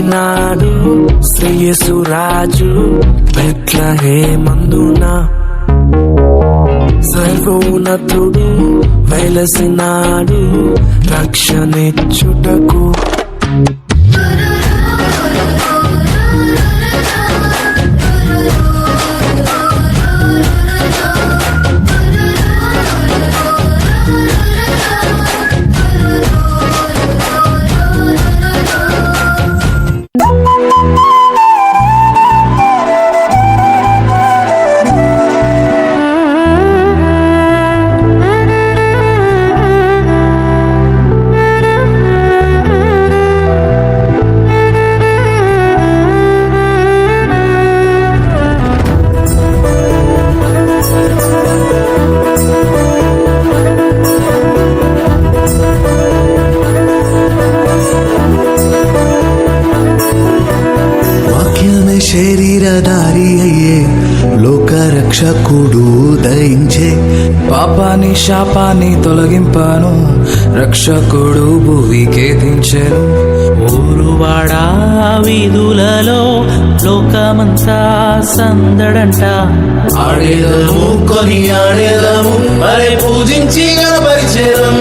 పుట్టినాడు శ్రేయస్సు రాజు బెత్లెహేమందున సర్వోన్నతుడు వెలసినాడు రక్షణిచ్చుటకు. శరీరధారి అయ్యే లోకరక్షకుడు దయించే, పాపాన్ని శాపాన్ని తొలగింపాను రక్షకుడు భువికే దించెను. ఊరువాడా వీధులలో లోకమంతా సందడంట, ఆడేదము కొని ఆడేదము మరి పూజించి గణపరిచేదం.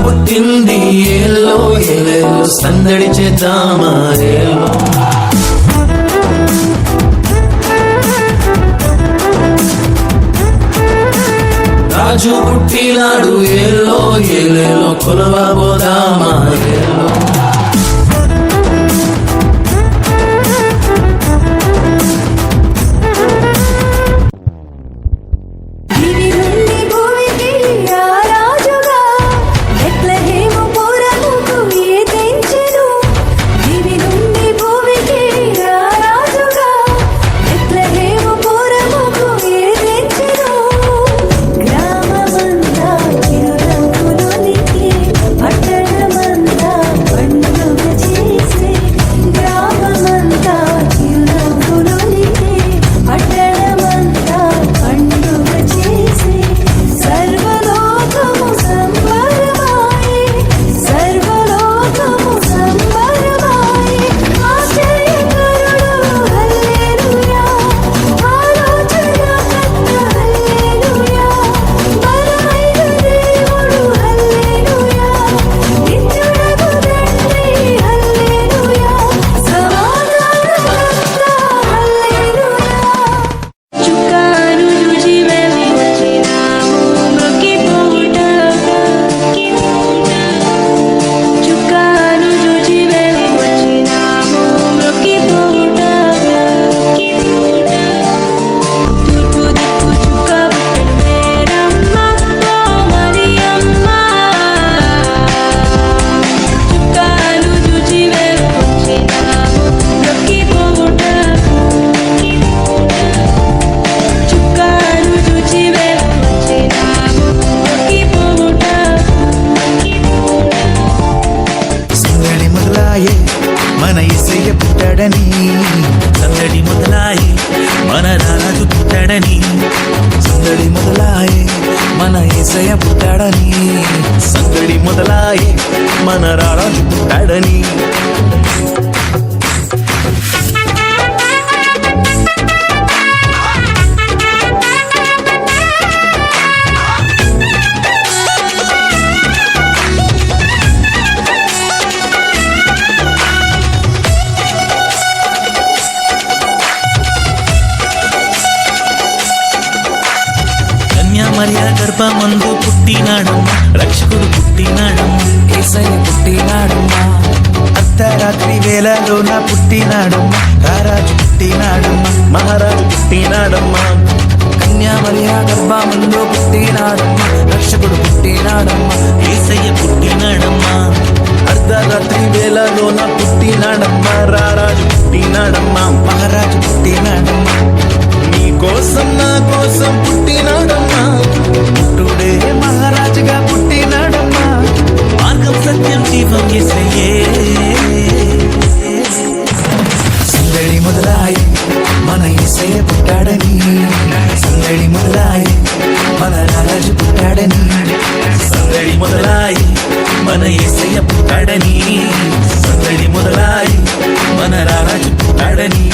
పుట్టింది ఏలో ఏలేలో సందడి చేద్దామా ఏలో. రాజు పుట్టినాడు ఏలో ఏలేలో కొలవబోదామా ఏలో. మన యేసయ్య పుట్టాడని సందడి మొదలాయే, మన రాజు పుట్టాడని సందడి మొదలాయే, మన యేసయ్య పుట్టాడని సందడి మొదలాయే, మన రాజు పుట్టాడని. మరియ గర్భమందు పుట్టినాడమ్మా, రక్షకుడు పుట్టినాడమ్మా, యేసయ్య పుట్టినాడమ్మా. అర్ధరాత్రి వేళలోన పుట్టినాడమ్మా, రారాజు పుట్టినాడమ్మా, మహారాజు పుట్టినాడమ్మా. కన్యా మరియ గర్భమందు పుట్టినాడమ్మా, రక్షకుడు పుట్టినాడమ్మా, యేసయ్య పుట్టినాడమ్మా. అర్ధరాత్రి వేళలోన పుట్టినాడమ్మా, రారాజు పుట్టినాడమ్మా, మహారాజు పుట్టినాడమ్మా. నీ కోసం నా కోసం పుట్టినాడమ్మా, పుట్టుడే మహారాజుగా పుట్టినాడమ్మా. మార్గం సత్యం జీవం యేసయ్యే. సందడి మొదలాయి మన యేసయ్య పుట్టాడని, సందడి మొదలాయి మన రాజు పుట్టాడని, సందడి మొదలాయి మన యేసయ్య పుట్టాడని సందడి మొదలాయి మన రారాజు పుట్టాడని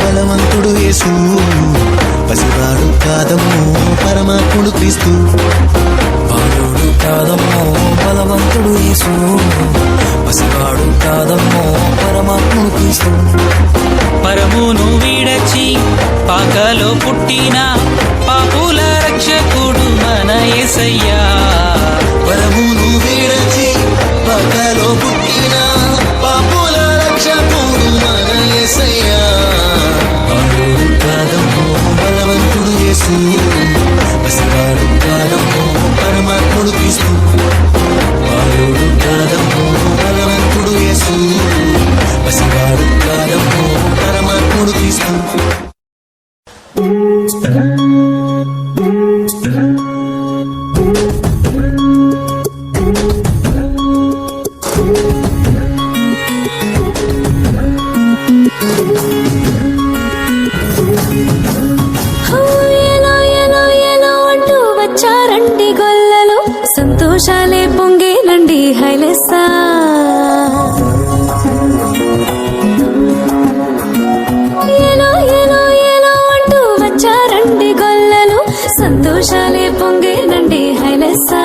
బలవంతుడు యేసు పసివాడు కాదమ్మో పరమాత్ముడు క్రీస్తు బాలుడు కాదమ్మో బలవంతుడు యేసు పసివాడు కాదమ్మో పరమాత్ముడు క్రీస్తు పరమును వీడచి పాకలో పుట్టిన పాపుల రక్షకుడు మన యేసయ్యా పరమును వీడచి పాకలో పుట్టిన పాపుల రక్షకుడు మన యేసయ్యా బాలుడు కాదమ్మో బలవంతుడు యేసు పసివాడు కాదమ్మో పరమాత్ముడు క్రీస్తు బాలుడు కాదమ్మో బలవంతుడు యేసు పసివాడు కాదమ్మో పరమాత్ముడు క్రీస్తు వచ్చారండి గొల్లలు సంతోషాలే పొంగేనండి హైలెస్సా ఏలో ఏలో ఏలో అంటూ వచ్చారండి గొల్లలు సంతోషాలే పొంగేనండి హైలెస్సా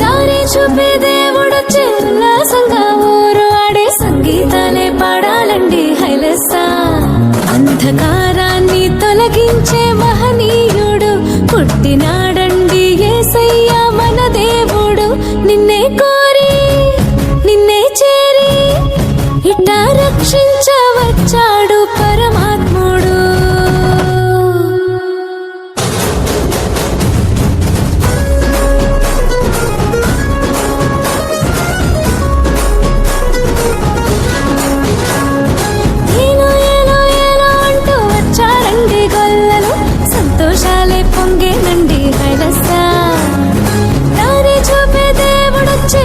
దారి చూపే దేవుడొచ్చే ఉల్లాసంగా ఊరు ఆడే సంగీతాలే పాడాలండి హైలెస్సా అంధకారాన్ని తొలగించే మహనీయుడు పుట్టినాడండి యేసయ్య మన దేవుడు నిన్నే కోరి నిన్నే చేరి ఇట్టా రక్షించవచ్చాడు పరమాత్ముడు ఏలో ఏలో ఏలో అంటూ వచ్చారండి గొల్లలు సంతోషాలే పొంగేనండి హైలెస్సా దారి చూపే దేవుడొచ్చే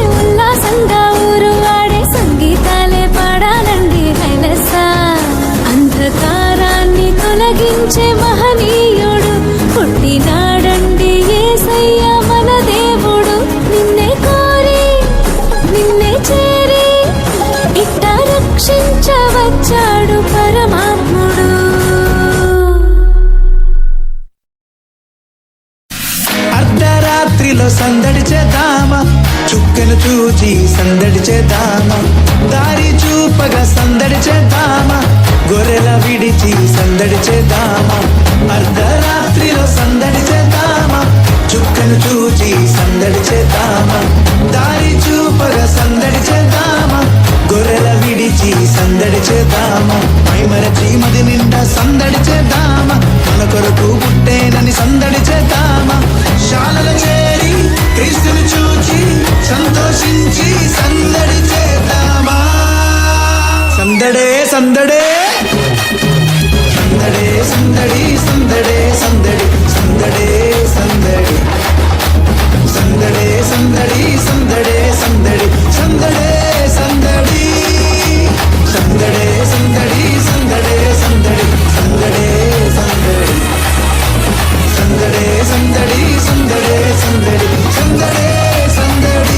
చుక్కను చూచి సందడి చేద్దామా, దారి చూపగా సందడి చేద్దామా, గొర్రెల విడిచి సందడి చేద్దామా, అర్ధరాత్రిలో సందడి చేద్దామా, చుక్కను చూచి సందడి చేద్దామా, దారి చూపగా సందడి చేద్దామా, గొర్రెల విడిచి సందడి చేద్దామా, మైమరచి మది నిండా సందడి చేద్దామా, మన కొరకు పుట్టేనని సందడి చేద్దామా, శాలల చేరి క్రీస్తుని చూచి సంతోషించి సందడి చేద్దామా. సందడే సందడే సందడే సందడి సందడే సందడి సందడే సందడి సందడే సందడి సందడే సందడి సందడే సందడి సందడే సందడి సందడే సందడి సందడే సందడి సందడే సందడి సందడే సందడి సందడే సందడి.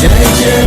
जय जय